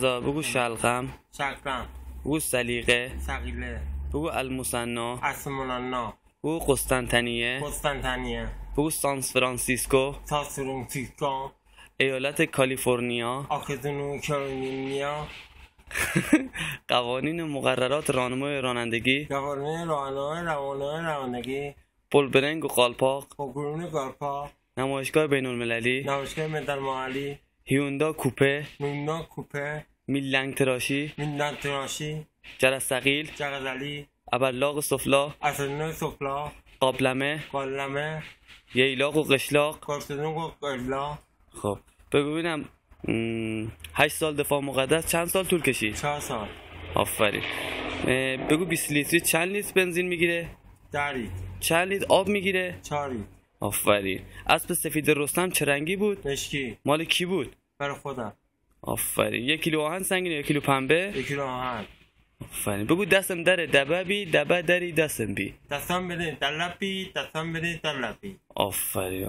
بگو شلغم. شلغم. بگو سلیقه. سقیله. بگو المثنی. اسمنانا. بگو قسطنطنیه. قسطنطنیه. بگو سان فرانسیسکو. ساسورونسیسکو. ایالت کالیفرنیا. آکادونو کارولینیا. قوانین و مقررات راهنمای رانندگی. قوانین راهنمای رانندگی. پلبرنگ و قالپاق. پلبرنگ و قالپاق. نمایشگاه بین المللی. نمایشگاه بین‌المللی. هیوندا کوپه. هیوندا کوپه. میلنگ تراشی. میلنگ تراشی. جرثقیل. جرثقیل. ابرلاق سفلا. اسرنای سفلا. قابلمه. قابلمه. ییلاق و قشلاق. قاشقچاق و قشلاق. خب بگو ببینم 8 سال دفاع مقدس چند سال طول کشید؟ 4 سال. آفرین. بگو 20 لیتری چند لیتر بنزین میگیره؟ 10 لیتر. چند لیتر آب میگیره؟ 4 لیتر. آفرین. اسب سفید رستم چه رنگی بود؟ مشکی. مال کی بود؟ برای خودم. آفرین. 1 کیلو آهن سنگینه 1 کیلو پنبه؟ 1 کیلو آهن. آفرین. بگو دستم دره دبه بی دبه دری دستم بی. دستم بده دلبی دستم بده دلبی. آفرین.